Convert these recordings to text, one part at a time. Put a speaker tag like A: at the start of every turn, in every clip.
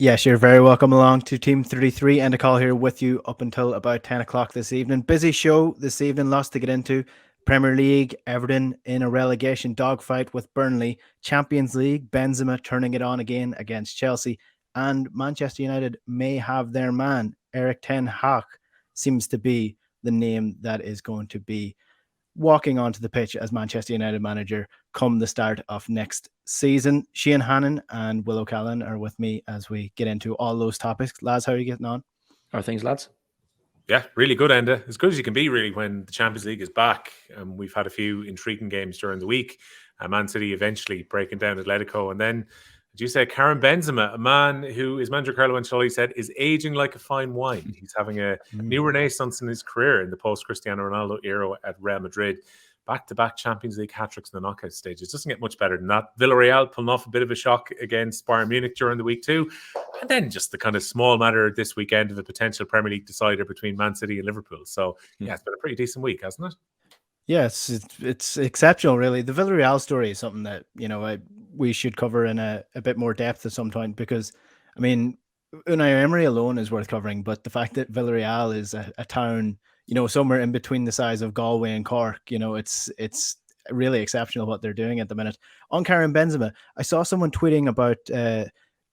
A: Yes, you're very welcome along to Team 33. Enda Coll here with you up until about 10 o'clock this evening. Busy show this evening, lots to get into. Premier League, Everton in a relegation dogfight with Burnley. Champions League, Benzema turning it on again against Chelsea. And Manchester United may have their man. Erik Ten Hag seems to be the name that is going to be walking onto the pitch as Manchester United manager come the start of next season. Shane Hannon and Will O'Callaghan are with me as we get into all those topics. Lads, how are you getting on?
B: How are things, lads?
C: Yeah, really good, Enda. As good as you can be, really, when the Champions League is back. We've had a few intriguing games during the week. Man City eventually breaking down Atletico. And then, as you say, Karim Benzema, a man who, as manager Carlo Ancelotti said, is aging like a fine wine. He's having a new renaissance in his career in the post-Cristiano Ronaldo era at Real Madrid. Back-to-back Champions League hat-tricks in the knockout stages. Doesn't get much better than that. Villarreal pulling off a bit of a shock against Bayern Munich during the week too. And then just the kind of small matter this weekend of a potential Premier League decider between Man City and Liverpool. So, yeah, it's been a pretty decent week, hasn't it?
A: Yes, it's exceptional, really. The Villarreal story is something that, we should cover in a bit more depth at some point because, I mean, Unai Emery alone is worth covering, but the fact that Villarreal is a town, somewhere in between the size of Galway and Cork, it's really exceptional what they're doing at the minute. On Karim Benzema, I saw someone tweeting about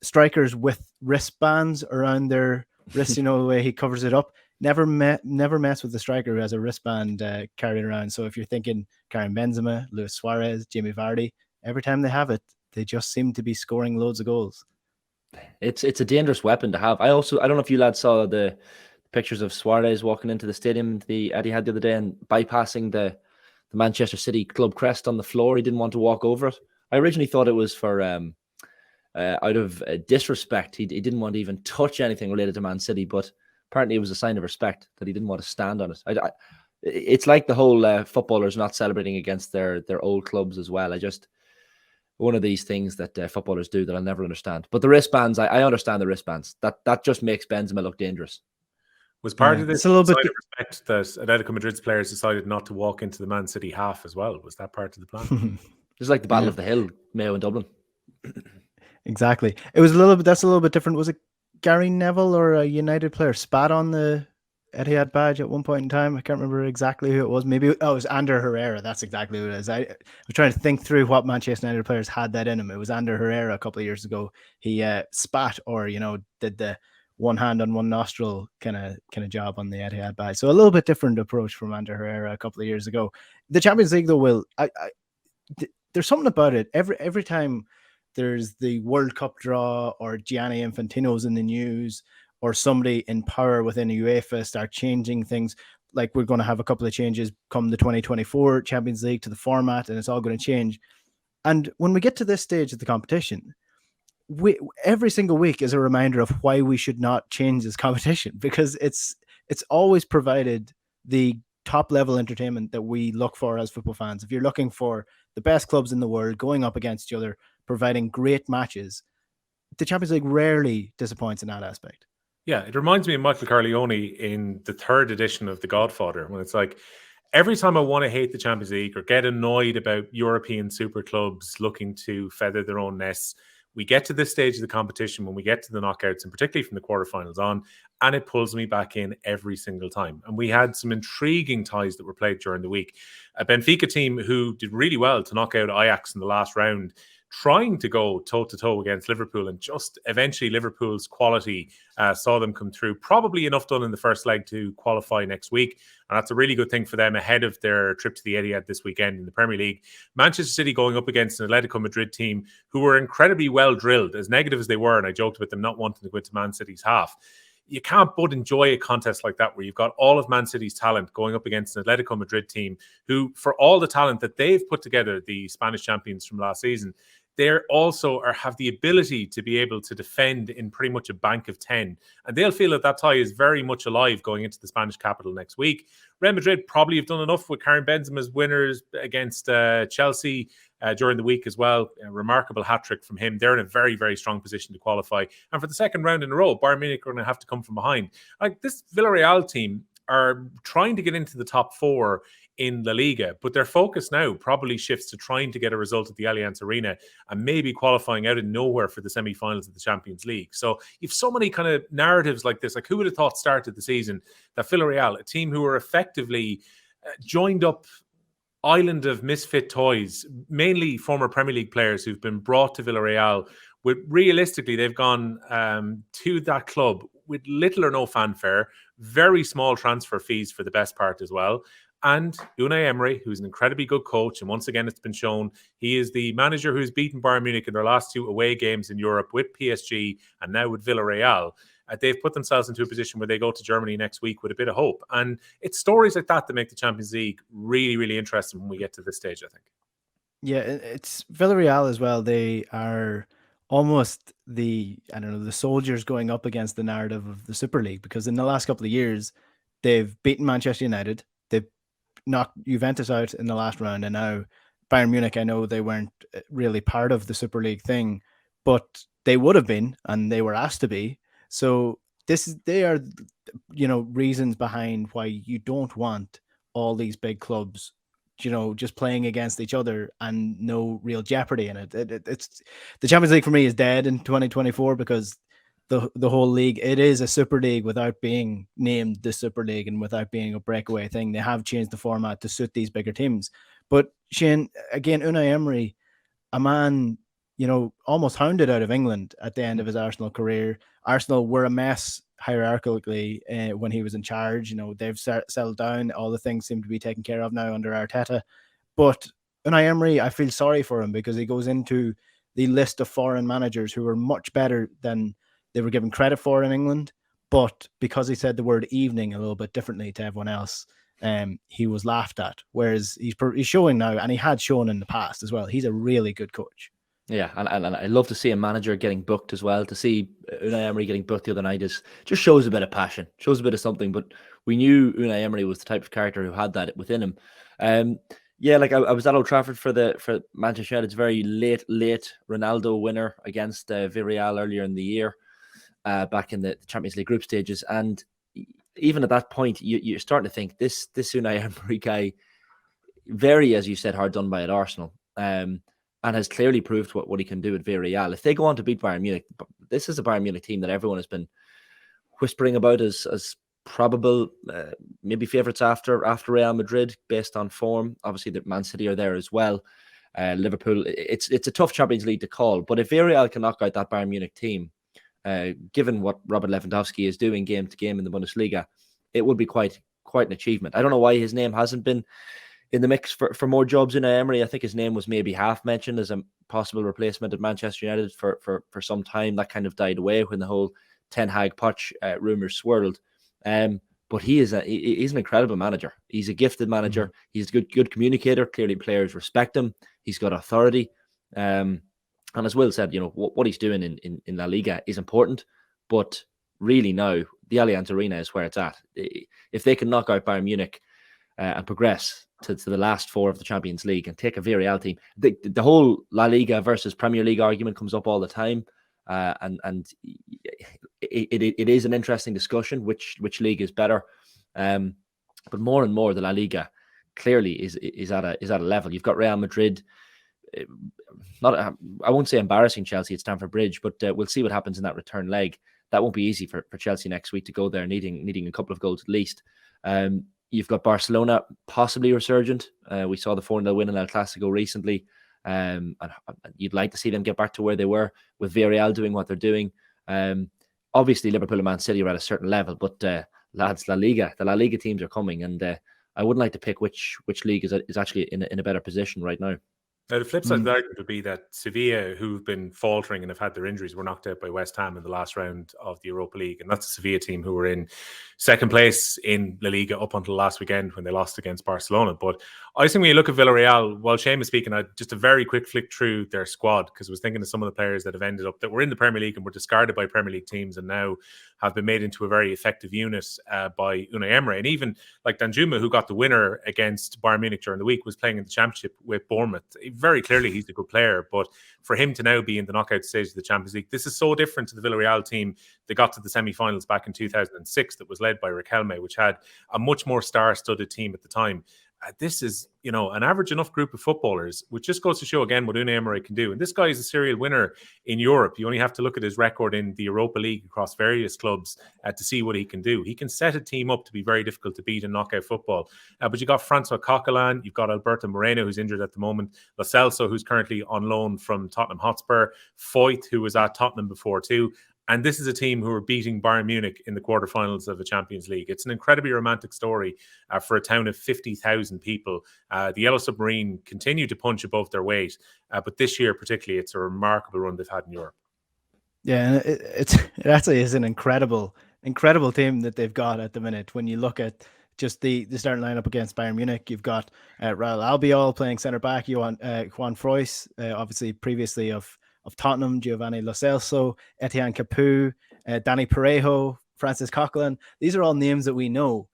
A: strikers with wristbands around their wrists, the way he covers it up. Never mess with the striker who has a wristband carried around. So if you're thinking Karim Benzema, Luis Suarez, Jamie Vardy, every time they have it, they just seem to be scoring loads of goals.
B: It's a dangerous weapon to have. I don't know if you lads saw the pictures of Suarez walking into the stadium the Etihad the other day and bypassing the Manchester City club crest on the floor. He didn't want to walk over it. I originally thought it was for out of disrespect. He didn't want to even touch anything related to Man City, but apparently it was a sign of respect that he didn't want to stand on it. It's like the whole footballers not celebrating against their old clubs as well. One of these things that footballers do that I'll never understand. But the wristbands, I understand the wristbands. That just makes Benzema look dangerous.
C: Was part of this a little bit of respect that Atletico Madrid's players decided not to walk into the Man City half as well? Was that part of the plan?
B: It's like the Battle of the Hill, Mayo and Dublin.
A: Exactly. It was that's a little bit different. Was it Gary Neville or a United player spat on the Etihad badge at one point in time? I can't remember exactly who it was. Maybe it was Ander Herrera. That's exactly who it is. I was trying to think through what Manchester United players had that in him. It was Ander Herrera a couple of years ago. He spat or did the one hand on one nostril kind of job on the Etihad badge. So a little bit different approach from Ander Herrera a couple of years ago. The Champions League though, Will, there's something about it. Every time there's the World Cup draw or Gianni Infantino's in the news or somebody in power within UEFA start changing things, like we're going to have a couple of changes come the 2024 Champions League to the format, and it's all going to change. And when we get to this stage of the competition, every single week is a reminder of why we should not change this competition, because it's always provided the top level entertainment that we look for as football fans. If you're looking for the best clubs in the world going up against each other, providing great matches, the Champions League rarely disappoints in that aspect.
C: Yeah, it reminds me of Michael Corleone in the third edition of The Godfather, when it's like, every time I want to hate the Champions League or get annoyed about European super clubs looking to feather their own nests, we get to this stage of the competition when we get to the knockouts, and particularly from the quarterfinals on, and it pulls me back in every single time. And we had some intriguing ties that were played during the week. A Benfica team who did really well to knock out Ajax in the last round, trying to go toe-to-toe against Liverpool, and just eventually Liverpool's quality saw them come through. Probably enough done in the first leg to qualify next week, and that's a really good thing for them ahead of their trip to the Etihad this weekend in the Premier League. Manchester City going up against an Atletico Madrid team who were incredibly well drilled, as negative as they were, and I joked about them not wanting to go into Man City's half. You can't but enjoy a contest like that where you've got all of Man City's talent going up against an Atletico Madrid team who, for all the talent that they've put together, the Spanish champions from last season, they also have the ability to be able to defend in pretty much a bank of 10. And they'll feel that tie is very much alive going into the Spanish capital next week. Real Madrid probably have done enough with Karim Benzema's winners against Chelsea during the week as well. A remarkable hat-trick from him. They're in a very, very strong position to qualify. And for the second round in a row, Bayern Munich are going to have to come from behind. Like, this Villarreal team are trying to get into the top four in La Liga, but their focus now probably shifts to trying to get a result at the Allianz Arena and maybe qualifying out of nowhere for the semi-finals of the Champions League. So you've so many kind of narratives like this. Like, who would have thought started the season that Villarreal, a team who were effectively joined up island of misfit toys, mainly former Premier League players who've been brought to Villarreal, with realistically they've gone to that club with little or no fanfare, very small transfer fees for the best part as well. And Unai Emery, who's an incredibly good coach, and once again, it's been shown, he is the manager who's beaten Bayern Munich in their last 2 away games in Europe with PSG and now with Villarreal. They've put themselves into a position where they go to Germany next week with a bit of hope. And it's stories like that that make the Champions League really, really interesting when we get to this stage, I think.
A: Yeah, it's Villarreal as well. They are almost the soldiers going up against the narrative of the Super League, because in the last couple of years, they've beaten Manchester United. They've knocked Juventus out in the last round, and now Bayern Munich, I know they weren't really part of the Super League thing, but they would have been, and they were asked to be. So they are, reasons behind why you don't want all these big clubs, just playing against each other and no real jeopardy in it. It's the Champions League for me is dead in 2024 because the whole league, it is a Super League without being named the Super League and without being a breakaway thing. They have changed the format to suit these bigger teams. But Shane, again, Unai Emery, a man, almost hounded out of England at the end of his Arsenal career. Arsenal were a mess hierarchically when he was in charge. They've settled down. All the things seem to be taken care of now under Arteta. But Unai Emery, I feel sorry for him because he goes into the list of foreign managers who are much better than they were given credit for in England. But because he said the word evening a little bit differently to everyone else, he was laughed at. Whereas he's showing now, and he had shown in the past as well, he's a really good coach.
B: Yeah, and I love to see a manager getting booked as well. To see Unai Emery getting booked the other night just shows a bit of passion, shows a bit of something. But we knew Unai Emery was the type of character who had that within him. Yeah, like I was at Old Trafford for Manchester United's very late Ronaldo winner against Villarreal earlier in the year, back in the Champions League group stages. And even at that point, you're starting to think this Unai Emery guy, very, as you said, hard done by at Arsenal. And has clearly proved what he can do at Villarreal. If they go on to beat Bayern Munich, this is a Bayern Munich team that everyone has been whispering about as probable, maybe favourites after Real Madrid based on form. Obviously, the Man City are there as well. Liverpool, it's a tough Champions League to call. But if Villarreal can knock out that Bayern Munich team, given what Robert Lewandowski is doing game to game in the Bundesliga, it would be quite an achievement. I don't know why his name hasn't been in the mix for more jobs in Emery. I think his name was maybe half mentioned as a possible replacement at Manchester United for some time. That kind of died away when the whole Ten Hag Poch rumors swirled. But he's an incredible manager. He's a gifted manager. He's a good communicator. Clearly, players respect him. He's got authority. And as Will said, what he's doing in La Liga is important. But really now, the Allianz Arena is where it's at. If they can knock out Bayern Munich and progress to the last 4 of the Champions League and take a Villarreal team, the whole La Liga versus Premier League argument comes up all the time, and it is an interesting discussion which league is better, but more and more the La Liga clearly is at a level. You've got Real Madrid, I won't say embarrassing Chelsea at Stamford Bridge, but we'll see what happens in that return leg. That won't be easy for Chelsea next week to go there needing a couple of goals at least. You've got Barcelona possibly resurgent. We saw the 4-0 win in El Clasico recently. And you'd like to see them get back to where they were with Villarreal doing what they're doing. Obviously, Liverpool and Man City are at a certain level, but lads, the La Liga teams are coming, and I wouldn't like to pick which league is actually in a better position right now.
C: Now, the flip side of that would be that Sevilla, who've been faltering and have had their injuries, were knocked out by West Ham in the last round of the Europa League. And that's a Sevilla team who were in second place in La Liga up until last weekend when they lost against Barcelona. But I think when you look at Villarreal, while Shane was speaking, just a very quick flick through their squad, because I was thinking of some of the players that have ended up, that were in the Premier League and were discarded by Premier League teams and now have been made into a very effective unit by Unai Emery. And even like Danjuma, who got the winner against Bayern Munich during the week, was playing in the Championship with Bournemouth. Very clearly he's a good player, but for him to now be in the knockout stage of the Champions League, this is so different to the Villarreal team that got to the semi-finals back in 2006 that was led by Riquelme, which had a much more star-studded team at the time. this is, an average enough group of footballers, which just goes to show again what Unai Emery can do. And this guy is a serial winner in Europe. You only have to look at his record in the Europa League across various clubs to see what he can do. He can set a team up to be very difficult to beat in knockout football. But you got Francois Coquelin, you've got Alberto Moreno, who's injured at the moment, Lo Celso, who's currently on loan from Tottenham Hotspur, Foyth, who was at Tottenham before too. And this is a team who are beating Bayern Munich in the quarterfinals of the Champions League. It's an incredibly romantic story for a town of 50,000 people. The Yellow Submarine continue to punch above their weight. But this year particularly, it's a remarkable run they've had in Europe.
A: Yeah, and it actually is an incredible team that they've got at the minute. When you look at just the starting lineup against Bayern Munich, you've got Raul Albiol playing centre back, Juan Frois, obviously previously of Tottenham, Giovanni Lo Celso, Etienne Capoue, Danny Parejo, Francis Coquelin. These are all names that we know,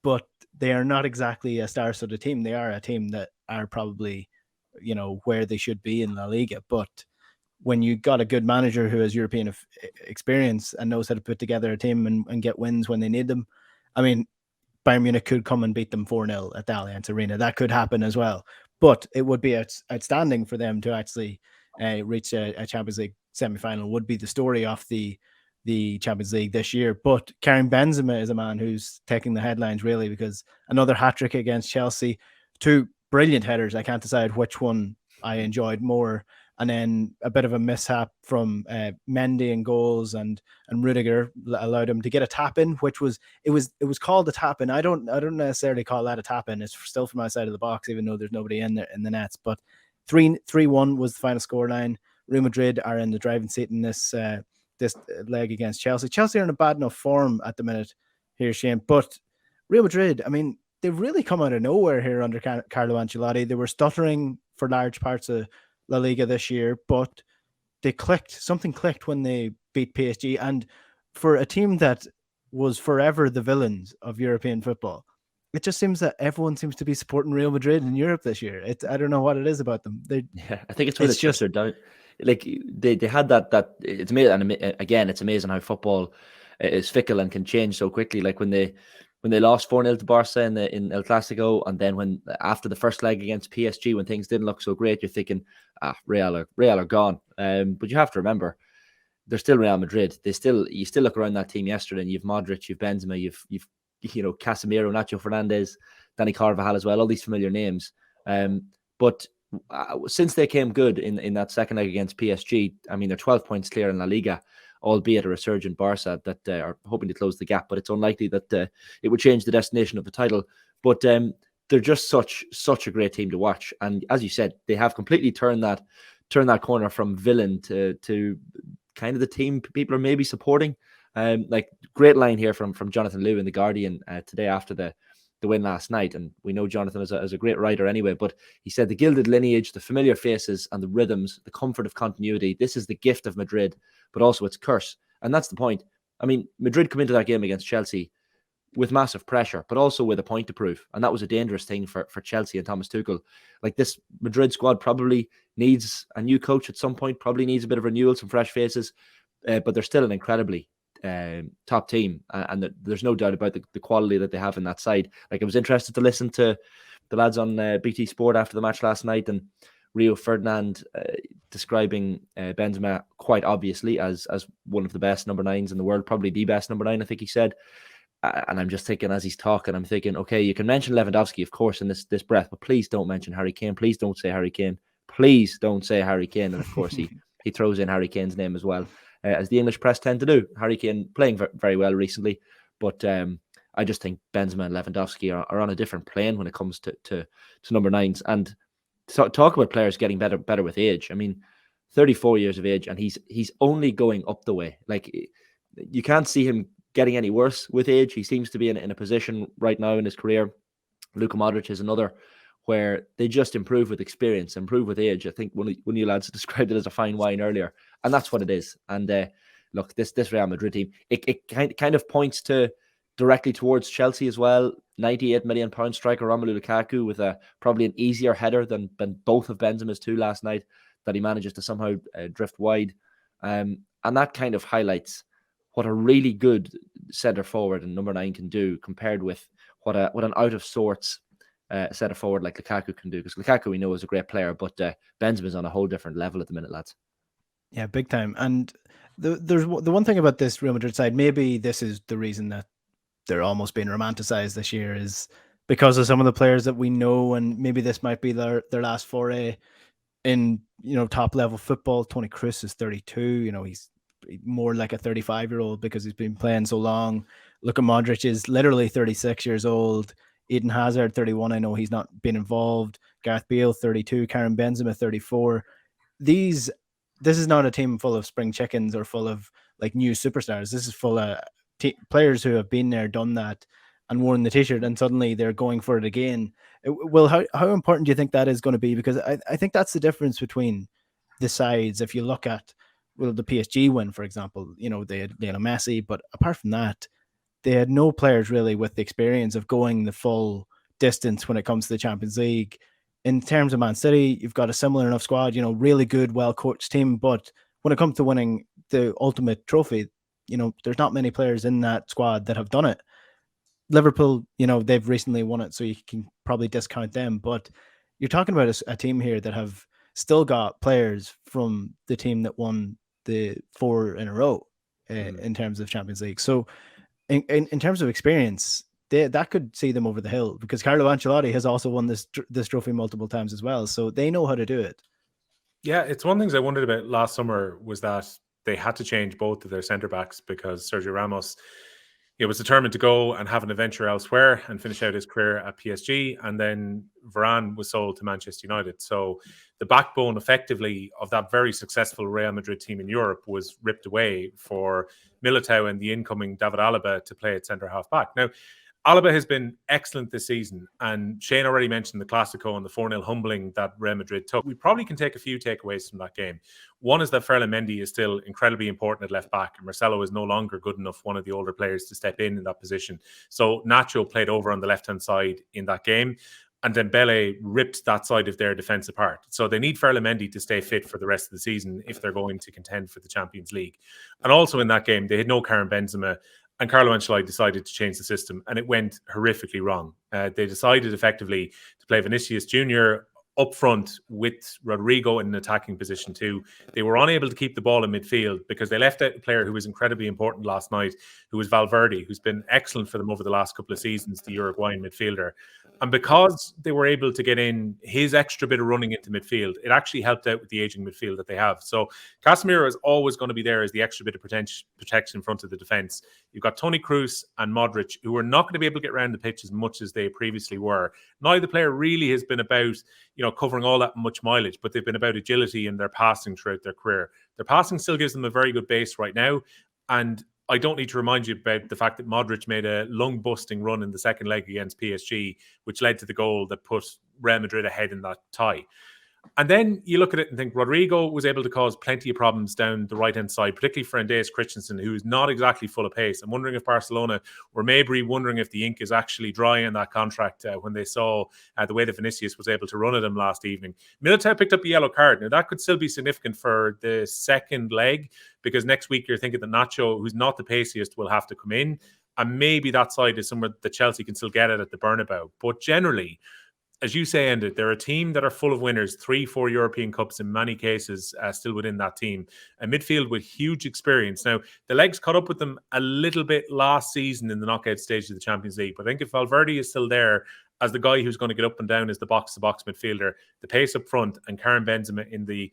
A: but they are not exactly a star-studded team. They are a team that are probably, where they should be in La Liga. But when you got a good manager who has European experience and knows how to put together a team and get wins when they need them, I mean, Bayern Munich could come and beat them 4-0 at the Allianz Arena. That could happen as well. But it would be outstanding for them to actually reach a Champions League semi-final. Would be the story of the Champions League this year. But Karim Benzema is a man who's taking the headlines, really, because another hat-trick against Chelsea, 2 brilliant headers. I can't decide which one I enjoyed more. And then a bit of a mishap from Mendy in goals, and Rudiger allowed him to get a tap in, which was called a tap in. I don't necessarily call that a tap in. It's still from outside of the box, even though there's nobody in there in the nets. But 3-1 was the final scoreline. Real Madrid are in the driving seat in this leg against Chelsea. Chelsea are in a bad enough form at the minute here, Shane. But Real Madrid, I mean, they've really come out of nowhere here under Carlo Ancelotti. They were stuttering for large parts of La Liga this year, but they clicked. Something clicked when they beat PSG. And for a team that was forever the villains of European football, it just seems that everyone seems to be supporting Real Madrid in Europe this year. I don't know what it is about them.
B: I think it's just they're down. Like they had that. It's amazing, and again, it's amazing how football is fickle and can change so quickly. Like when they lost 4-0 to Barca in El Clasico, and then after the first leg against PSG, when things didn't look so great, you're thinking, Real are gone. But you have to remember, they're still Real Madrid. You still look around that team yesterday, and you've Modric, you've Benzema, you've Casemiro, Nacho Fernandez, Dani Carvajal as well, all these familiar names. But since they came good in that second leg against PSG, I mean, they're 12 points clear in La Liga, albeit a resurgent Barca that are hoping to close the gap, but it's unlikely that it would change the destination of the title. But they're just such a great team to watch. And as you said, they have completely turned that corner from villain to kind of the team people are maybe supporting. Like great line here from Jonathan Liu in The Guardian today after the win last night. And we know Jonathan as a great writer anyway, but he said, the gilded lineage, the familiar faces and the rhythms, the comfort of continuity, this is the gift of Madrid, but also its curse. And that's the point. I mean, Madrid come into that game against Chelsea with massive pressure, but also with a point to prove. And that was a dangerous thing for Chelsea and Thomas Tuchel. Like, this Madrid squad probably needs a new coach at some point, probably needs a bit of renewal, some fresh faces, but they're still an incredibly top team, and there's no doubt about the quality that they have in that side. Like, I was interested to listen to the lads on BT Sport after the match last night, and Rio Ferdinand describing Benzema quite obviously as one of the best number 9s in the world, probably the best number 9, I think he said. And I'm just thinking, as he's talking, I'm thinking, okay, you can mention Lewandowski, of course, in this breath, but please don't mention Harry Kane. Please don't say Harry Kane. Please don't say Harry Kane. And of course, he throws in Harry Kane's name as well, as the English press tend to do. Harry Kane playing very well recently, but I just think Benzema and Lewandowski are on a different plane when it comes to number 9s. And talk about players getting better with age. I mean, 34 years of age, and he's only going up the way. Like, you can't see him getting any worse with age. He seems to be in a position right now in his career. Luka Modric is another, where they just improve with experience, improve with age. I think one of you lads described it as a fine wine earlier, and that's what it is. And look, this Real Madrid team, it kind of points directly towards Chelsea as well. £98 million striker Romelu Lukaku with probably an easier header than both of Benzema's 2 last night, that he manages to somehow drift wide. And that kind of highlights what a really good centre forward and number 9 can do, compared with what an out of sorts set it forward like Lukaku can do, because Lukaku we know is a great player, but Benzema's on a whole different level at the minute, lads.
A: Yeah, big time. And there's the one thing about this Real Madrid side, maybe this is the reason that they're almost being romanticized this year, is because of some of the players that we know, and maybe this might be their last foray in, top level football. Toni Kroos is 32. He's more like a 35-year-old because he's been playing so long. Luka Modric is literally 36 years old. Eden Hazard, 31. I know he's not been involved. Gareth Bale, 32. Karim Benzema, 34. This is not a team full of spring chickens or full of like new superstars. This is full of players who have been there, done that, and worn the t-shirt, and suddenly they're going for it again. Well, how important do you think that is going to be? Because I think that's the difference between the sides. If you look at, the PSG win, for example, they had Lionel Messi, but apart from that, they had no players really with the experience of going the full distance when it comes to the Champions League. In terms of Man City, you've got a similar enough squad, really good, well-coached team. But when it comes to winning the ultimate trophy, there's not many players in that squad that have done it. Liverpool, they've recently won it, so you can probably discount them. But you're talking about a team here that have still got players from the team that won the 4 in a row in terms of Champions League. So in terms of experience, that could see them over the hill, because Carlo Ancelotti has also won this trophy multiple times as well. So they know how to do it.
C: Yeah, it's one of the things I wondered about last summer was that they had to change both of their centre-backs because Sergio Ramos was determined to go and have an adventure elsewhere and finish out his career at PSG. And then Varane was sold to Manchester United. So the backbone effectively of that very successful Real Madrid team in Europe was ripped away for Militao and the incoming David Alaba to play at centre-half back. Now, Alaba has been excellent this season, and Shane already mentioned the Clásico and the 4-0 humbling that Real Madrid took. We probably can take a few takeaways from that game. One is that Ferland Mendy is still incredibly important at left back, and Marcelo is no longer good enough, one of the older players, to step in that position. So Nacho played over on the left-hand side in that game, and Dembele ripped that side of their defence apart. So they need Ferland Mendy to stay fit for the rest of the season if they're going to contend for the Champions League. And also in that game, they had no Karim Benzema, and Carlo Ancelotti decided to change the system, and it went horrifically wrong. They decided effectively to play Vinicius Jr. up front with Rodrigo in an attacking position too. They were unable to keep the ball in midfield because they left out a player who was incredibly important last night, who was Valverde, who's been excellent for them over the last couple of seasons, the Uruguayan midfielder. And because they were able to get in his extra bit of running into midfield, it actually helped out with the aging midfield that they have. So Casemiro is always going to be there as the extra bit of protection in front of the defence. You've got Toni Kroos and Modric, who are not going to be able to get around the pitch as much as they previously were. Neither player really has been about, covering all that much mileage, but they've been about agility in their passing throughout their career. Their passing still gives them a very good base right now. And I don't need to remind you about the fact that Modric made a lung-busting run in the second leg against PSG, which led to the goal that put Real Madrid ahead in that tie. And then you look at it and think Rodrigo was able to cause plenty of problems down the right-hand side, particularly for Andreas Christensen, who is not exactly full of pace. I'm wondering if Barcelona were maybe wondering if the ink is actually dry in that contract when they saw the way that Vinicius was able to run at him last evening. Militao picked up a yellow card. Now, that could still be significant for the second leg, because next week you're thinking that Nacho, who's not the paciest, will have to come in. And maybe that side is somewhere that Chelsea can still get at the Bernabeu. But generally, as you say, Enda, they're a team that are full of winners, 3-4 European Cups in many cases, still within that team. A midfield with huge experience. Now, the legs caught up with them a little bit last season in the knockout stage of the Champions League. But I think if Valverde is still there as the guy who's going to get up and down as the box-to-box midfielder, the pace up front, and Karim Benzema in the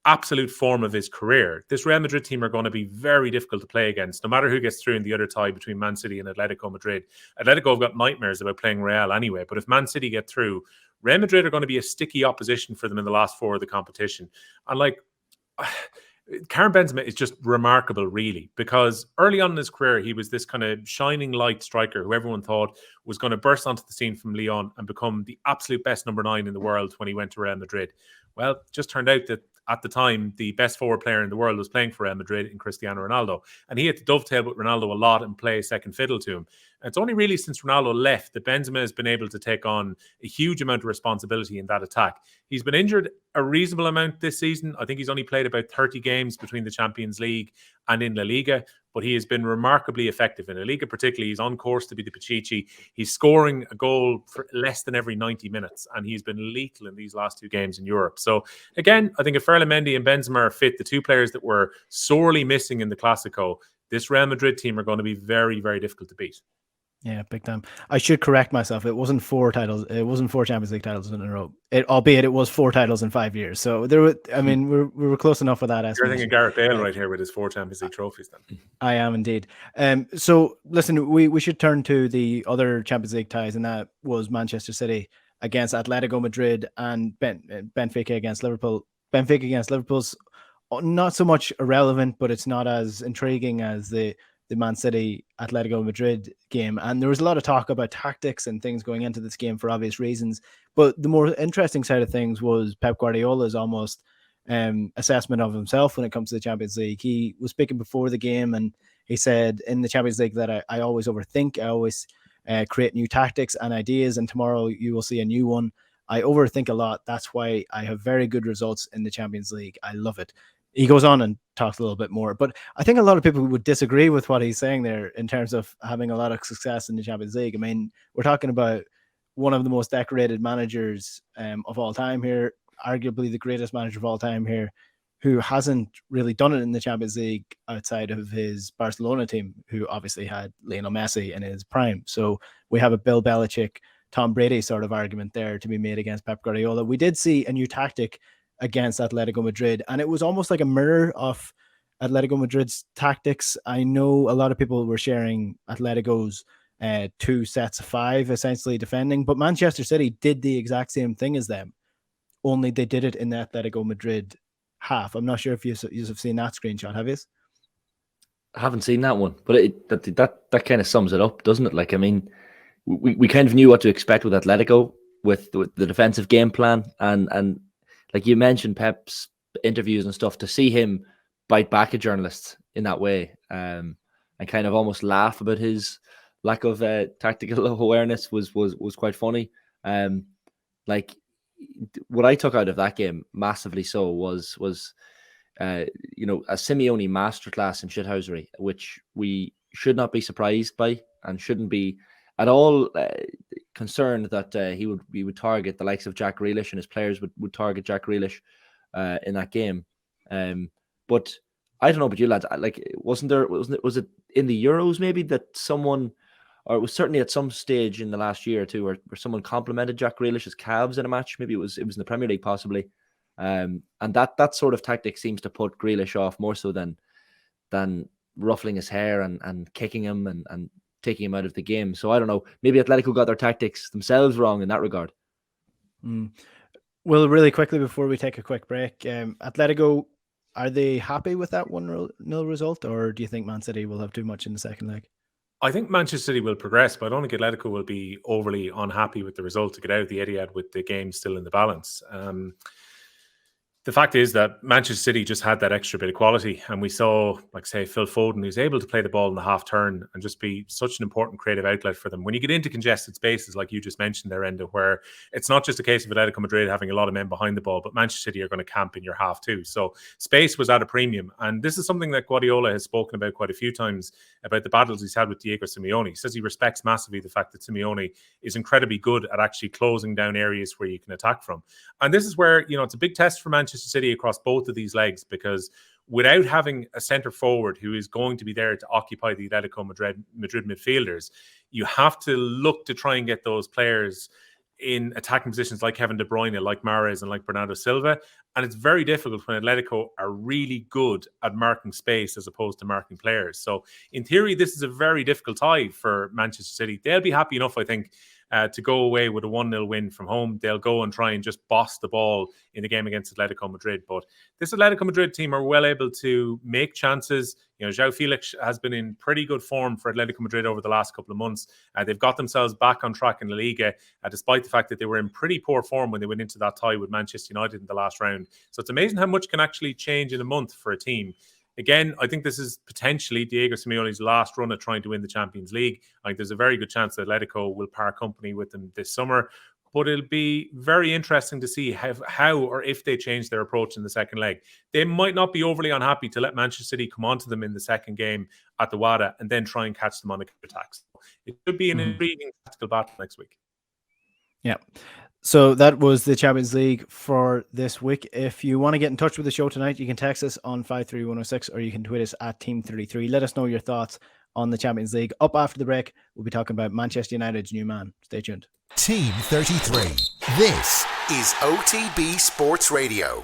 C: absolute form of his career, this Real Madrid team are going to be very difficult to play against, no matter who gets through in the other tie between Man City and Atletico Madrid. Atletico have got nightmares about playing Real anyway, but if Man City get through, Real Madrid are going to be a sticky opposition for them in the last 4 of the competition. And Karim Benzema is just remarkable, really, because early on in his career, he was this kind of shining light striker who everyone thought was going to burst onto the scene from Lyon and become the absolute best number 9 in the world when he went to Real Madrid. Well, it just turned out that at the time, the best forward player in the world was playing for Real Madrid in Cristiano Ronaldo. And he had to dovetail with Ronaldo a lot and play second fiddle to him. And it's only really since Ronaldo left that Benzema has been able to take on a huge amount of responsibility in that attack. He's been injured a reasonable amount this season. I think he's only played about 30 games between the Champions League and in La Liga. but he has been remarkably effective in La Liga. Particularly, he's on course to be the Pichichi. He's scoring a goal for less than every 90 minutes, and he's been lethal in these last 2 games in Europe. So again, I think if Ferland Mendy and Benzema are fit, the 2 players that were sorely missing in the Clasico, this Real Madrid team are going to be very, very difficult to beat.
A: Yeah, big time. I should correct myself. It wasn't 4 titles. It wasn't 4 Champions League titles in a row. Albeit it was 4 titles in 5 years. So there were. I mean, we were close enough with that.
C: You're thinking Gareth Bale right here with his 4 Champions League trophies. Then
A: I am indeed. So listen, we should turn to the other Champions League ties, and that was Manchester City against Atletico Madrid and Benfica against Liverpool. Benfica against Liverpool's not so much irrelevant, but it's not as intriguing as the Man City Atletico Madrid game. And there was a lot of talk about tactics and things going into this game for obvious reasons. But the more interesting side of things was Pep Guardiola's almost assessment of himself when it comes to the Champions League. He was speaking before the game, and he said in the Champions League that I always overthink. I always create new tactics and ideas, and tomorrow you will see a new one. I overthink a lot. That's why I have very good results in the Champions League. I love it. He goes on and talks a little bit more, but I think a lot of people would disagree with what he's saying there in terms of having a lot of success in the Champions League. I mean, we're talking about one of the most decorated managers of all time here, arguably the greatest manager of all time here, who hasn't really done it in the Champions League outside of his Barcelona team, who obviously had Lionel Messi in his prime. So we have a Bill Belichick, Tom Brady sort of argument there to be made against Pep Guardiola. We did see a new tactic against Atletico Madrid, and it was almost like a mirror of Atletico Madrid's tactics. I know a lot of people were sharing Atletico's 2 sets of 5 essentially defending, but Manchester City did the exact same thing as them, only they did it in the Atletico Madrid half. I'm not sure if you have seen that screenshot, have you?
B: I haven't seen that one, but that kind of sums it up, doesn't it? Like, I mean, we kind of knew what to expect with Atletico, with the defensive game plan, and like you mentioned Pep's interviews and stuff, to see him bite back at journalists in that way, and kind of almost laugh about his lack of tactical awareness was quite funny. Like, what I took out of that game massively so was a Simeone masterclass in shithousery, which we should not be surprised by and shouldn't be at all concerned that he would target the likes of Jack Grealish, and his players would target Jack Grealish in that game. But I don't know about you lads, like, was it in the Euros maybe that someone, or it was certainly at some stage in the last year or two where someone complimented Jack Grealish's calves in a match? Maybe it was in the Premier League possibly. And that sort of tactic seems to put Grealish off more so than ruffling his hair and kicking him and taking him out of the game. So I don't know, maybe Atletico got their tactics themselves wrong in that regard.
A: Well, really quickly before we take a quick break, Atletico, are they happy with that 1-0 result, or do you think Man City will have too much in the second leg?
C: I think Manchester City will progress, but I don't think Atletico will be overly unhappy with the result to get out of the Etihad with the game still in the balance. The fact is that Manchester City just had that extra bit of quality, and we saw, like, say, Phil Foden, who's able to play the ball in the half turn and just be such an important creative outlet for them. When you get into congested spaces, like you just mentioned there, Enda, where it's not just a case of Atletico Madrid having a lot of men behind the ball, but Manchester City are going to camp in your half too. So space was at a premium, and this is something that Guardiola has spoken about quite a few times, about the battles he's had with Diego Simeone. He says he respects massively the fact that Simeone is incredibly good at actually closing down areas where you can attack from. And this is where, it's a big test for Manchester City across both of these legs, because without having a centre forward who is going to be there to occupy the Atletico Madrid midfielders, you have to look to try and get those players in attacking positions like Kevin De Bruyne, like Mahrez, and like Bernardo Silva. And it's very difficult when Atletico are really good at marking space as opposed to marking players. So in theory, this is a very difficult tie for Manchester City. They'll be happy enough, I think, to go away with a 1-0 win from home. They'll go and try and just boss the ball in the game against Atletico Madrid. But this Atletico Madrid team are well able to make chances. João Felix has been in pretty good form for Atletico Madrid over the last couple of months. They've got themselves back on track in La Liga, despite the fact that they were in pretty poor form when they went into that tie with Manchester United in the last round. So it's amazing how much can actually change in a month for a team. Again, I think this is potentially Diego Simeone's last run at trying to win the Champions League. I think there's a very good chance that Atletico will part company with them this summer. but it'll be very interesting to see how or if they change their approach in the second leg. They might not be overly unhappy to let Manchester City come onto them in the second game at the Wada and then try and catch them on the counter-attacks. It could be an intriguing tactical battle next week.
A: Yeah. So that was the Champions League for this week. If you want to get in touch with the show tonight, you can text us on 53106 or you can tweet us at Team33. Let us know your thoughts on the Champions League. Up after the break, we'll be talking about Manchester United's new man. Stay tuned.
D: Team33. This is OTB Sports Radio.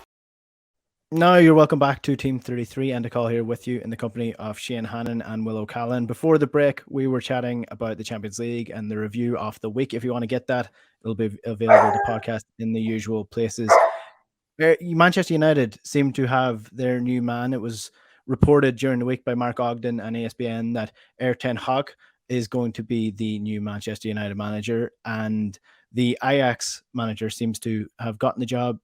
A: Now you're welcome back to Team 33. Enda Coll here with you in the company of Shane Hannon and Will O'Callaghan. Before the break, we were chatting about the Champions League and the review of the week. If you want to get that, it'll be available to podcast in the usual places. Manchester United seem to have their new man. It was reported during the week by Mark Ogden and ESPN that Erik ten Hag is going to be the new Manchester United manager, and the Ajax manager seems to have gotten the job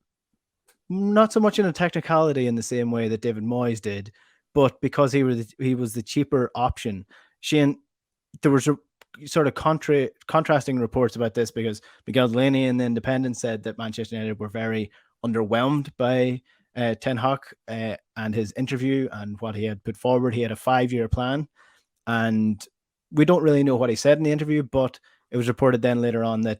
A: not so much in a technicality in the same way that David Moyes did, but because he was the cheaper option. Shane, there was a sort of contrasting reports about this because Miguel Delaney in the Independent said that Manchester United were very underwhelmed by Ten Hag and his interview and what he had put forward. He had a 5-year plan, and we don't really know what he said in the interview, but it was reported then later on that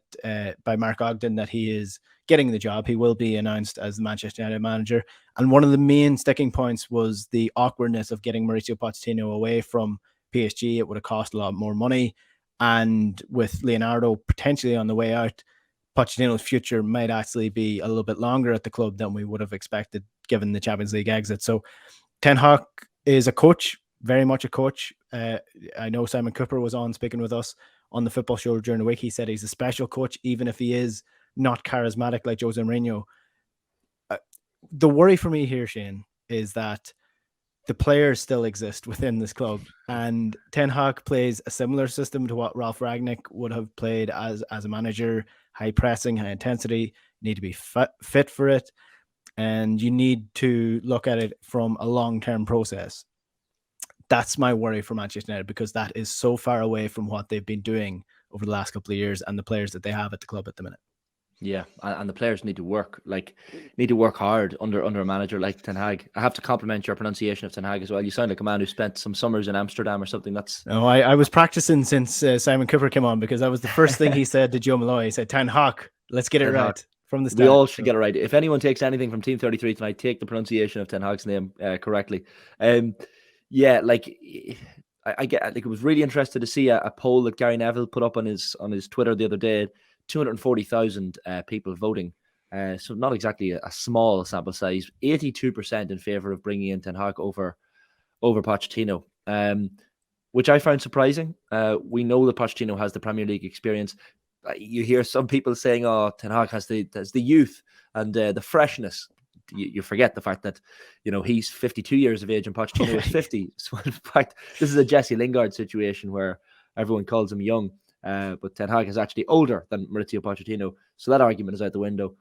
A: by Mark Ogden that he is getting the job. He will be announced as the Manchester United manager. And one of the main sticking points was the awkwardness of getting Mauricio Pochettino away from PSG. It would have cost a lot more money. And with Leonardo potentially on the way out, Pochettino's future might actually be a little bit longer at the club than we would have expected given the Champions League exit. So Ten Hag is a coach, very much a coach. I know Simon Cooper was on speaking with us on the football show during the week. He said he's a special coach, even if he is not charismatic like Jose Mourinho. The worry for me here, Shane, is that the players still exist within this club, and Ten Hag plays a similar system to what Ralf Rangnick would have played as a manager. High pressing, high intensity. You need to be fit for it, and you need to look at it from a long-term process. That's my worry for Manchester United, because that is so far away from what they've been doing over the last couple of years and the players that they have at the club at the minute.
B: Yeah, and the players need to work hard under a manager like Ten Hag. I have to compliment your pronunciation of Ten Hag as well. You sound like a man who spent some summers in Amsterdam or something.
A: No, I was practicing since Simon Cooper came on, because that was the first thing he said to Joe Malloy. He said, Ten Hag, let's get it right from the start.
B: We all should get it right. If anyone takes anything from Team 33 tonight, take the pronunciation of Ten Hag's name correctly. Yeah, like I get. Like, it was really interesting to see a poll that Gary Neville put up on his Twitter the other day. 240,000 people voting. So not exactly a small sample size. 82% in favor of bringing in Ten Hag over Pochettino, which I found surprising. We know that Pochettino has the Premier League experience. You hear some people saying, "Oh, Ten Hag has the youth and the freshness." You forget the fact that he's 52 years of age and Pochettino is 50. So in fact, this is a Jesse Lingard situation where everyone calls him young. But Ten Hag is actually older than Mauricio Pochettino, so that argument is out the window.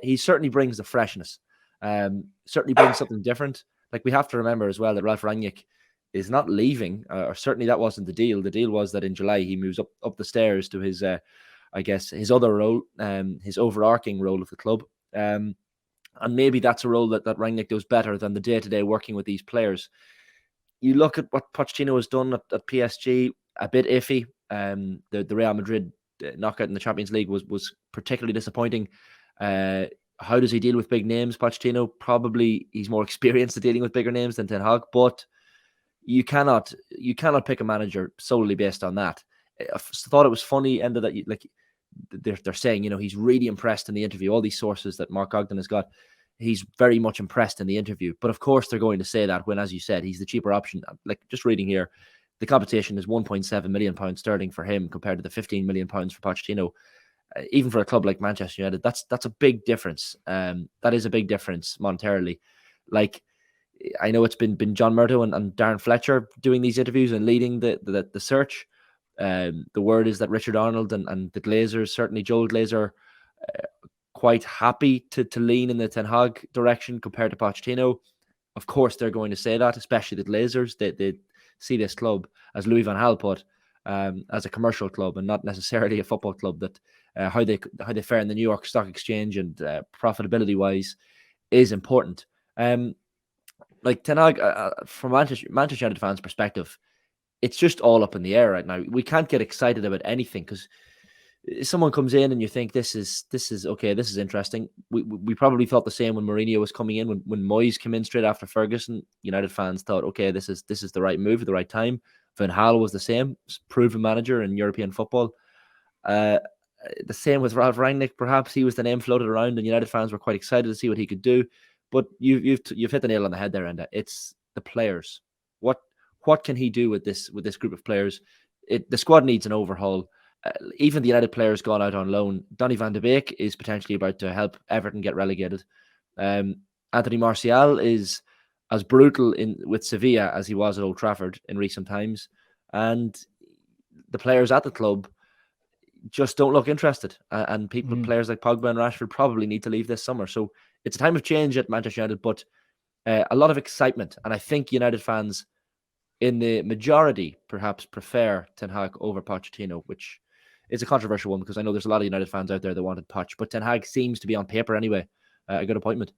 B: He certainly brings the freshness, certainly brings something different. Like, we have to remember as well that Ralf Rangnick is not leaving, or certainly that wasn't the deal. The deal was that in July he moves up the stairs to his, I guess, his other role, his overarching role of the club. And maybe that's a role that Rangnick does better than the day-to-day working with these players. You look at what Pochettino has done at PSG, a bit iffy. The Real Madrid knockout in the Champions League was particularly disappointing. How does he deal with big names, Pochettino? Probably he's more experienced at dealing with bigger names than Ten Hag, but you cannot pick a manager solely based on that. I thought it was funny, Enda, that they're saying he's really impressed in the interview. All these sources that Mark Ogden has got, he's very much impressed in the interview. But of course they're going to say that when, as you said, he's the cheaper option. Like, just reading here, the competition is £1.7 million sterling for him compared to the £15 million for Pochettino. Even for a club like Manchester United, that's a big difference. That is a big difference monetarily. Like, I know it's been John Murdo and Darren Fletcher doing these interviews and leading the search. The word is that Richard Arnold and the Glazers, certainly Joel Glazer, quite happy to lean in the Ten Hag direction compared to Pochettino. Of course, they're going to say that, especially the Glazers. They see this club, as Louis van Gaal put, as a commercial club and not necessarily a football club, that how they fare in the New York Stock Exchange and profitability wise is important. Like Ten Hag, from Manchester United fans' perspective, it's just all up in the air right now. We can't get excited about anything because someone comes in and you think this is okay, this is interesting. We probably felt the same when Mourinho was coming in, when Moyes came in straight after Ferguson. United fans thought, okay, this is the right move at the right time. Van Gaal was the same, proven manager in European football. The same with Ralf Rangnick. Perhaps he was the name floated around, and United fans were quite excited to see what he could do. But you've hit the nail on the head there, Enda. It's the players. What can he do with this group of players? The squad needs an overhaul. Even the United players gone out on loan. Donny van de Beek is potentially about to help Everton get relegated. Anthony Martial is as brutal with Sevilla as he was at Old Trafford in recent times, and the players at the club just don't look interested. And players like Pogba and Rashford probably need to leave this summer. So it's a time of change at Manchester United, but a lot of excitement. And I think United fans, in the majority, perhaps prefer Ten Hag over Pochettino, which is a controversial one because I know there's a lot of United fans out there that wanted Poch, but Ten Hag seems to be on paper anyway a good appointment.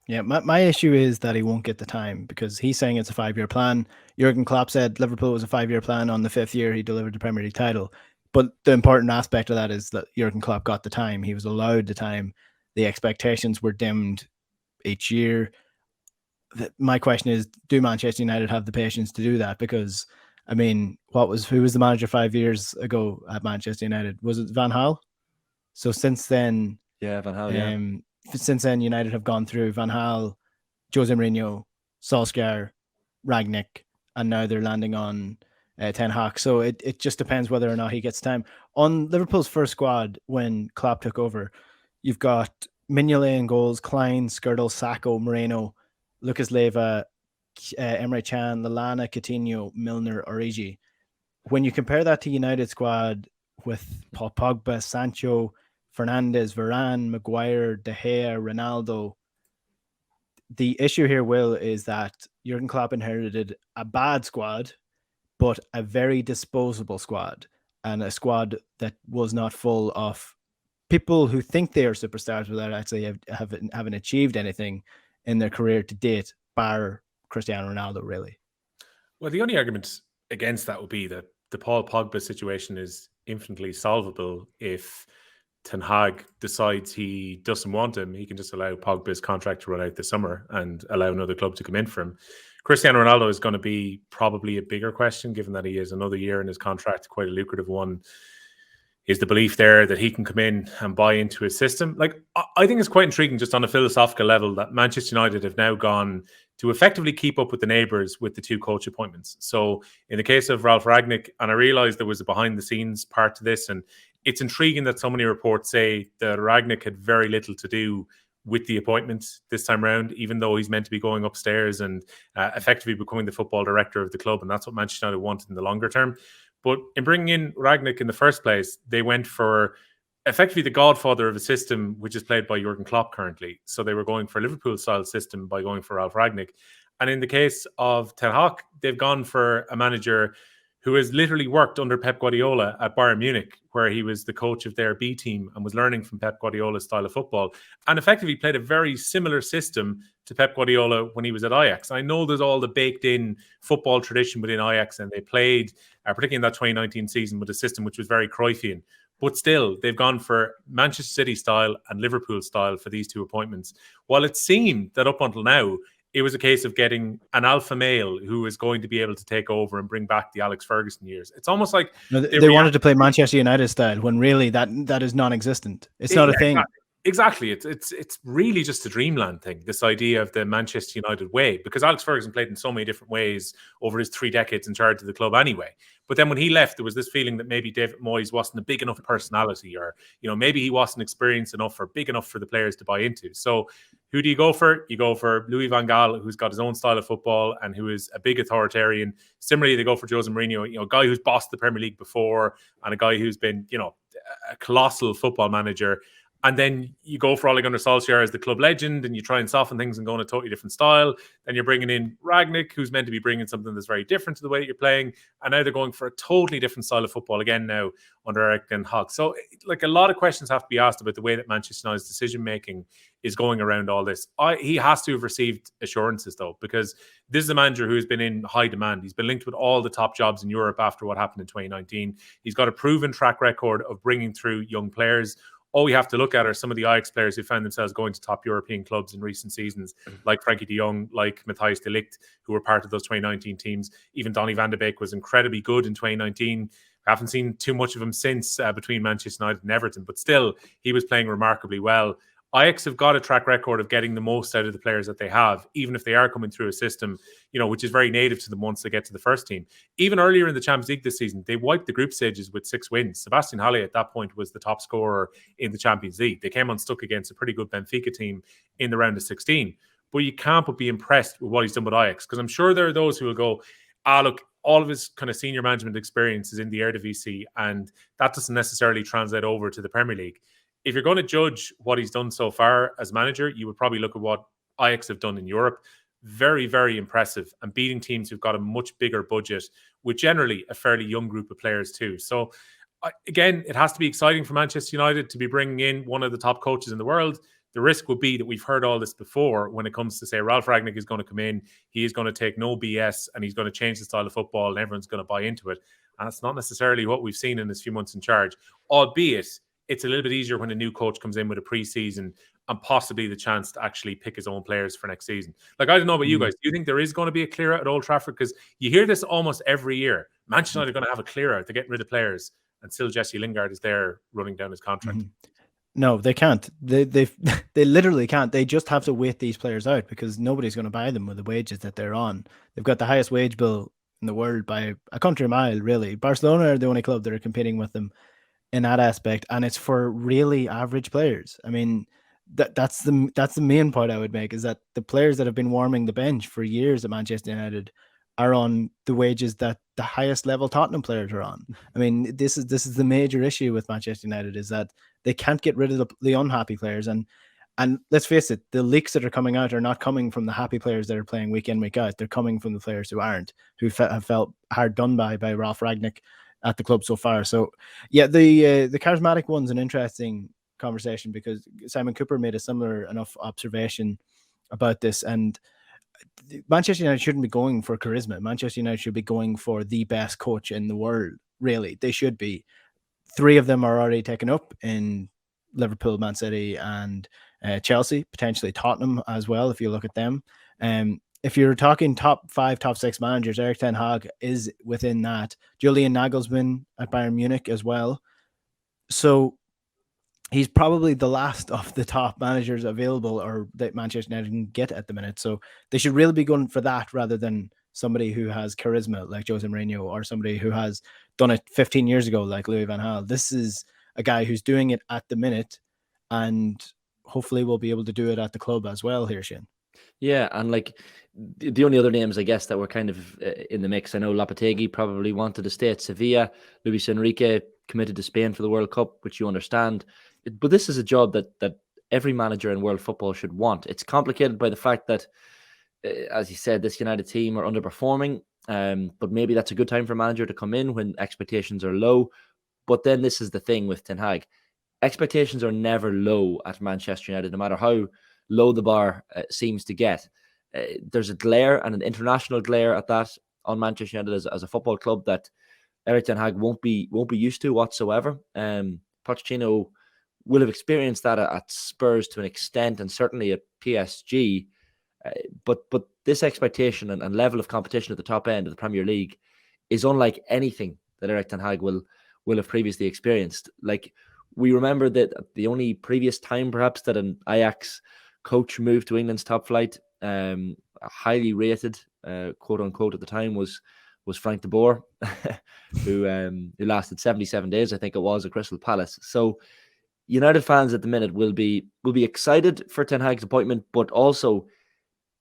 A: Yeah, my issue is that he won't get the time because he's saying it's a 5-year plan. Jurgen Klopp said Liverpool was a 5-year plan. On the 5th year, he delivered the Premier League title. But the important aspect of that is that Jurgen Klopp got the time. He was allowed the time. The expectations were dimmed each year. My question is, do Manchester United have the patience to do that? Because, I mean, who was the manager 5 years ago at Manchester United? Was it Van Gaal? So since then...
B: Yeah, Van Gaal,
A: since then, United have gone through Van Gaal, Jose Mourinho, Solskjaer, Rangnick, and now they're landing on Ten Hag. So it just depends whether or not he gets time. On Liverpool's first squad, when Klopp took over, you've got Mignolet in goals, Klein, Skirtle, Sacco, Moreno, Lucas Leiva, Emre Can, Lallana, Coutinho, Milner, Origi. When you compare that to United squad with Paul Pogba, Sancho, Fernandes, Varane, Maguire, De Gea, Ronaldo, the issue here, Will, is that Jurgen Klopp inherited a bad squad, but a very disposable squad, and a squad that was not full of people who think they are superstars without actually haven't achieved anything in their career to date, bar Cristiano Ronaldo, really.
C: Well, the only argument against that would be that the Paul Pogba situation is infinitely solvable. If Ten Hag decides he doesn't want him, he can just allow Pogba's contract to run out this summer and allow another club to come in for him. Cristiano Ronaldo is going to be probably a bigger question, given that he has another year in his contract, quite a lucrative one. Is the belief there that he can come in and buy into his system? Like, I think it's quite intriguing just on a philosophical level that Manchester United have now gone to effectively keep up with the neighbours with the 2 coach appointments. So in the case of Ralf Rangnick, and I realised there was a behind the scenes part to this, and it's intriguing that so many reports say that Rangnick had very little to do with the appointment this time around, even though he's meant to be going upstairs and effectively becoming the football director of the club. And that's what Manchester United wanted in the longer term. But in bringing in Rangnick in the first place, they went for effectively the godfather of a system which is played by Jurgen Klopp currently. So they were going for a Liverpool-style system by going for Ralf Rangnick. And in the case of Ten Hag, they've gone for a manager who has literally worked under Pep Guardiola at Bayern Munich, where he was the coach of their B team and was learning from Pep Guardiola's style of football, and effectively played a very similar system to Pep Guardiola when he was at Ajax. I know there's all the baked-in football tradition within Ajax, and they played, particularly in that 2019 season, with a system which was very Cruyffian. But still, they've gone for Manchester City style and Liverpool style for these 2 appointments. While it seemed that up until now, it was a case of getting an alpha male who is going to be able to take over and bring back the Alex Ferguson years. It's almost like
A: they wanted to play Manchester United style when really that is non-existent. It's not a thing.
C: Exactly. It's really just a dreamland thing, this idea of the Manchester United way, because Alex Ferguson played in so many different ways over his 3 decades in charge of the club anyway. But then when he left, there was this feeling that maybe David Moyes wasn't a big enough personality, or, you know, maybe he wasn't experienced enough or big enough for the players to buy into. So who do you go for? You go for Louis van Gaal, who's got his own style of football and who is a big authoritarian. Similarly, they go for Jose Mourinho, you know, a guy who's bossed the Premier League before and a guy who's been, you know, a colossal football manager. And then you go for Ole Gunnar Solskjaer as the club legend, and you try and soften things and go in a totally different style. Then you're bringing in Ragnick, who's meant to be bringing something that's very different to the way that you're playing. And now they're going for a totally different style of football again now under Erik ten Hag. So, like, a lot of questions have to be asked about the way that Manchester United's decision-making is going around all this. He has to have received assurances, though, because this is a manager who has been in high demand. He's been linked with all the top jobs in Europe after what happened in 2019. He's got a proven track record of bringing through young players. All we have to look at are some of the Ajax players who found themselves going to top European clubs in recent seasons, like Frankie de Jong, like Matthijs de Ligt, who were part of those 2019 teams. Even Donny van de Beek was incredibly good in 2019. I haven't seen too much of him since between Manchester United and Everton, but still, he was playing remarkably well. Ajax have got a track record of getting the most out of the players that they have, even if they are coming through a system, which is very native to them once they get to the first team. Even earlier in the Champions League this season, they wiped the group stages with 6 wins. Sebastian Halle at that point was the top scorer in the Champions League. They came unstuck against a pretty good Benfica team in the round of 16. But you can't but be impressed with what he's done with Ajax, because I'm sure there are those who will go, look, all of his kind of senior management experience is in the Eredivisie, and that doesn't necessarily translate over to the Premier League. If you're going to judge what he's done so far as manager, you would probably look at what Ajax have done in Europe. Very, very impressive, and beating teams who've got a much bigger budget with generally a fairly young group of players too. So again, it has to be exciting for Manchester United to be bringing in one of the top coaches in the world. The risk would be that we've heard all this before when it comes to, say, Ralf Rangnick is going to come in, he is going to take no BS, and he's going to change the style of football, and everyone's going to buy into it. And it's not necessarily what we've seen in his few months in charge, albeit it's a little bit easier when a new coach comes in with a pre-season and possibly the chance to actually pick his own players for next season. Like, I don't know about you guys. Do you think there is going to be a clear out at Old Trafford? Because you hear this almost every year. Manchester United are going to have a clear out. They're getting rid of players, and still Jesse Lingard is there running down his contract.
A: No, they can't. They literally can't. They just have to wait these players out, because nobody's going to buy them with the wages that they're on. They've got the highest wage bill in the world by a country mile, really. Barcelona are the only club that are competing with them in that aspect, and it's for really average players. I mean, that's the main point I would make, is that the players that have been warming the bench for years at Manchester United are on the wages that the highest level Tottenham players are on. I mean, this is the major issue with Manchester United, is that they can't get rid of the unhappy players. And let's face it, the leaks that are coming out are not coming from the happy players that are playing week in, week out. They're coming from the players who aren't, who have felt hard done by Ralf Rangnick at the club so far. So yeah, the charismatic one's an interesting conversation, because Simon Cooper made a similar enough observation about this. And Manchester United shouldn't be going for charisma. Manchester United should be going for the best coach in the world, really. They should be. 3 of them are already taken up in Liverpool, Man City, and Chelsea, potentially Tottenham as well, if you look at them. If you're talking top 5, top 6 managers, Erik ten Hag is within that. Julian Nagelsmann at Bayern Munich as well. So he's probably the last of the top managers available, or that Manchester United can get at the minute. So they should really be going for that, rather than somebody who has charisma like Jose Mourinho, or somebody who has done it 15 years ago like Louis van Gaal. This is a guy who's doing it at the minute, and hopefully will be able to do it at the club as well here, Shane.
B: Yeah, and like the only other names, I guess, that were kind of in the mix, I know Lopetegui probably wanted to stay at Sevilla. Luis Enrique committed to Spain for the World Cup, which you understand. But this is a job that every manager in world football should want. It's complicated by the fact that, as you said, this United team are underperforming, but maybe that's a good time for a manager to come in when expectations are low. But then this is the thing with Ten Hag. Expectations are never low at Manchester United, no matter how low the bar seems to get. There's a glare, and an international glare at that, on Manchester United as a football club that Erik ten Hag won't be used to whatsoever. Pochettino will have experienced that at Spurs to an extent, and certainly at PSG. But this expectation and level of competition at the top end of the Premier League is unlike anything that Erik ten Hag will have previously experienced. Like, we remember that the only previous time perhaps that an Ajax coach moved to England's top flight, highly rated, quote unquote, at the time was Frank de Boer, who lasted 77 days, I think it was, at Crystal Palace. So United fans at the minute will be excited for Ten Hag's appointment, but also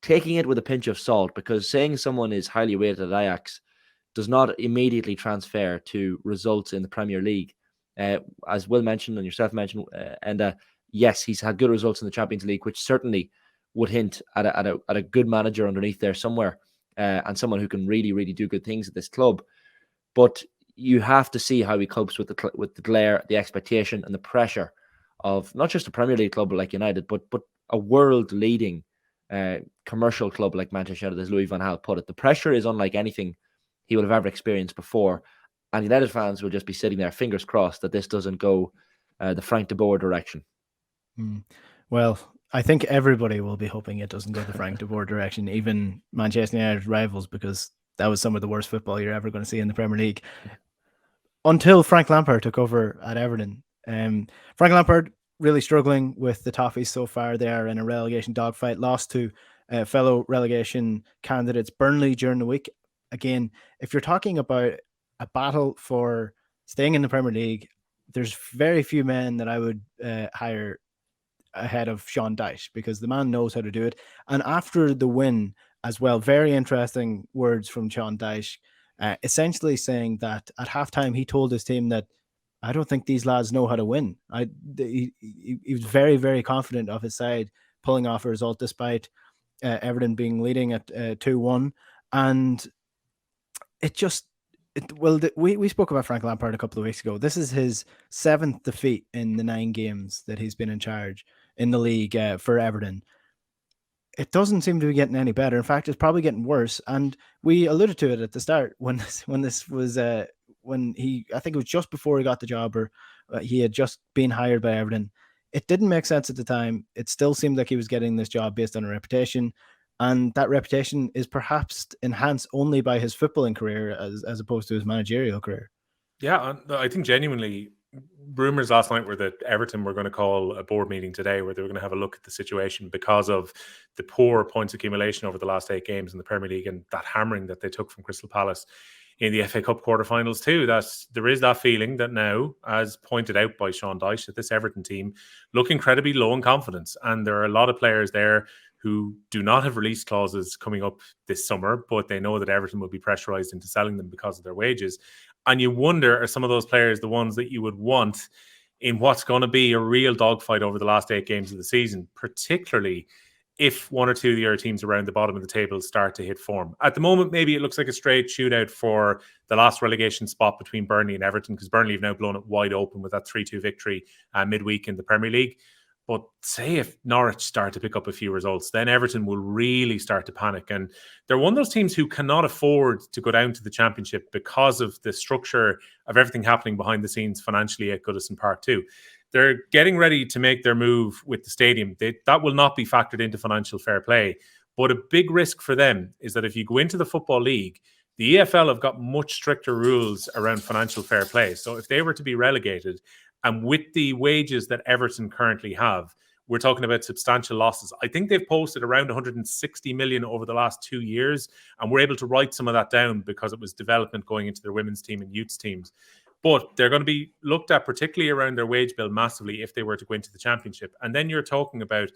B: taking it with a pinch of salt, because saying someone is highly rated at Ajax does not immediately transfer to results in the Premier League. As Will mentioned and yourself mentioned, Enda, yes, he's had good results in the Champions League, which certainly would hint at a good manager underneath there somewhere, and someone who can really, really do good things at this club. But you have to see how he copes with the glare, the expectation, and the pressure of not just a Premier League club like United, but a world-leading commercial club like Manchester United, as Louis van Gaal put it. The pressure is unlike anything he would have ever experienced before, and United fans will just be sitting there, fingers crossed, that this doesn't go the Frank de Boer direction.
A: Well, I think everybody will be hoping it doesn't go the Frank de Boer direction, even Manchester United rivals, because that was some of the worst football you're ever going to see in the Premier League. Until Frank Lampard took over at Everton. Frank Lampard really struggling with the Toffees so far. They are in a relegation dogfight, lost to fellow relegation candidates Burnley during the week. Again, if you're talking about a battle for staying in the Premier League, there's very few men that I would hire ahead of Sean Dyche, because the man knows how to do it. And after the win as well, very interesting words from Sean Dyche, essentially saying that at halftime he told his team that, I don't think these lads know how to win. He was very, very confident of his side pulling off a result despite Everton being leading at 2-1. And we spoke about Frank Lampard a couple of weeks ago. This is his 7th defeat in the 9 games that he's been in charge in the league for Everton. It doesn't seem to be getting any better. In fact, it's probably getting worse. And we alluded to it at the start when this was when I think it was just before he got the job, or he had just been hired by Everton. It didn't make sense at the time. It still seemed like he was getting this job based on a reputation, and that reputation is perhaps enhanced only by his footballing career as opposed to his managerial career.
C: Yeah, I think genuinely, rumors last night were that Everton were going to call a board meeting today where they were going to have a look at the situation because of the poor points accumulation over the last 8 games in the Premier League and that hammering that they took from Crystal Palace in the FA Cup quarterfinals too. That there is that feeling that now, as pointed out by Sean Dyche, that this Everton team look incredibly low in confidence, and there are a lot of players there who do not have release clauses coming up this summer, but they know that Everton will be pressurised into selling them because of their wages. And you wonder, are some of those players the ones that you would want in what's going to be a real dogfight over the last 8 games of the season, particularly if one or two of the other teams around the bottom of the table start to hit form. At the moment, maybe it looks like a straight shootout for the last relegation spot between Burnley and Everton, because Burnley have now blown it wide open with that 3-2 victory midweek in the Premier League. But say if Norwich start to pick up a few results, then Everton will really start to panic. And they're one of those teams who cannot afford to go down to the Championship because of the structure of everything happening behind the scenes financially at Goodison Park too. They're getting ready to make their move with the stadium. That will not be factored into financial fair play. But a big risk for them is that if you go into the Football League, the EFL have got much stricter rules around financial fair play. So if they were to be relegated, and with the wages that Everton currently have, we're talking about substantial losses. I think they've posted around 160 million over the last 2 years, and we're able to write some of that down because it was development going into their women's team and youth teams. But they're going to be looked at particularly around their wage bill massively if they were to go into the Championship. And then you're talking about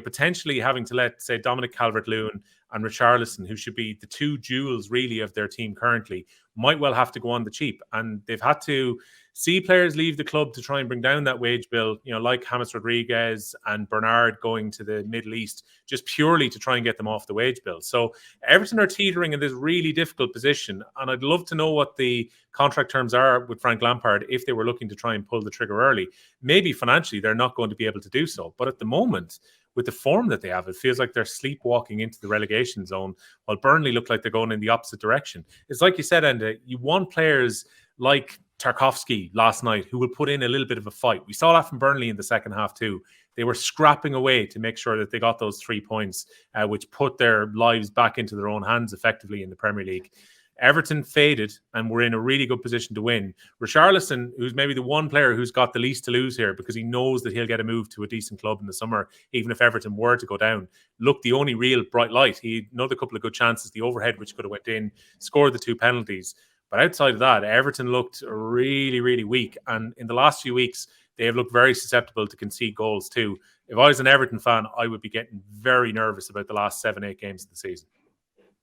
C: potentially having to let, say, Dominic Calvert-Lewin and Richarlison, who should be the 2 jewels really of their team currently, might well have to go on the cheap. And they've had to see players leave the club to try and bring down that wage bill, like James Rodriguez and Bernard going to the Middle East, just purely to try and get them off the wage bill. So Everton are teetering in this really difficult position. And I'd love to know what the contract terms are with Frank Lampard if they were looking to try and pull the trigger early. Maybe financially they're not going to be able to do so. But at the moment, with the form that they have, it feels like they're sleepwalking into the relegation zone, while Burnley look like they're going in the opposite direction. It's like you said, Enda, you want players like Tarkowski last night who will put in a little bit of a fight. We saw that from Burnley in the second half too. They were scrapping away to make sure that they got those 3 points, which put their lives back into their own hands effectively in the Premier League. Everton faded and were in a really good position to win. Richarlison, who's maybe the one player who's got the least to lose here because he knows that he'll get a move to a decent club in the summer, even if Everton were to go down, looked the only real bright light. He had another couple of good chances, the overhead which could have went in, scored the 2 penalties. But outside of that, Everton looked really, really weak. And in the last few weeks, they have looked very susceptible to concede goals too. If I was an Everton fan, I would be getting very nervous about the last 7-8 games of the season.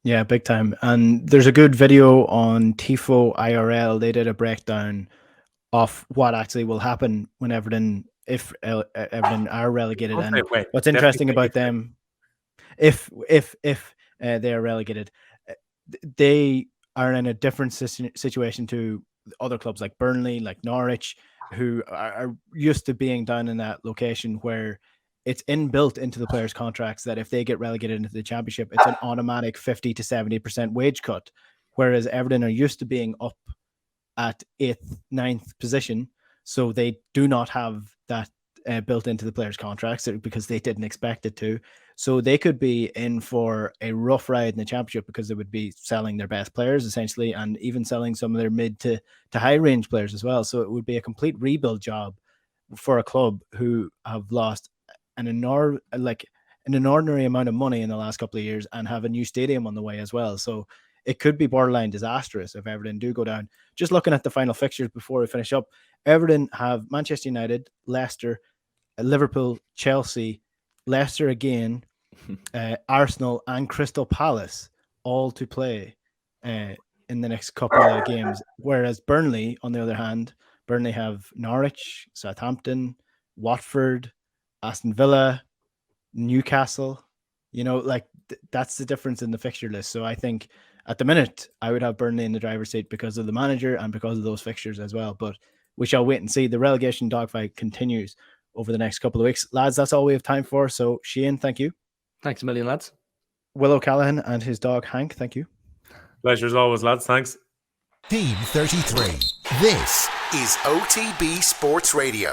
A: Yeah, big time. And there's a good video on Tifo IRL. They did a breakdown of what actually will happen when Everton, if Everton are relegated.
C: Don't
A: And
C: say when.
A: what's
C: Definitely
A: interesting
C: say
A: about
C: if.
A: them, if they are relegated, they are in a different situation to other clubs like Burnley, like Norwich, who are used to being down in that location where it's inbuilt into the players' contracts that if they get relegated into the Championship, it's an automatic 50 to 70% wage cut. Whereas Everton are used to being up at 8th, 9th position. So they do not have that built into the players' contracts because they didn't expect it to. So they could be in for a rough ride in the Championship because they would be selling their best players essentially, and even selling some of their mid to high range players as well. So it would be a complete rebuild job for a club who have lost an inordinary amount of money in the last couple of years and have a new stadium on the way as well. So it could be borderline disastrous if Everton do go down. Just looking at the final fixtures before we finish up, Everton have Manchester United, Leicester, Liverpool, Chelsea, Leicester again, Arsenal, and Crystal Palace all to play in the next couple of games. Whereas Burnley, on the other hand, Burnley have Norwich, Southampton, Watford, Aston Villa, Newcastle. That's the difference in the fixture list. So I think at the minute I would have Burnley in the driver's seat because of the manager and because of those fixtures as well. But we shall wait and see. The relegation dogfight continues over the next couple of weeks. Lads, that's all we have time for. So Shane, thank you.
B: Thanks a million, lads.
A: Will O'Callaghan and his dog Hank, thank you.
C: Pleasure as always, lads. Thanks.
D: Team 33. This is OTB Sports Radio.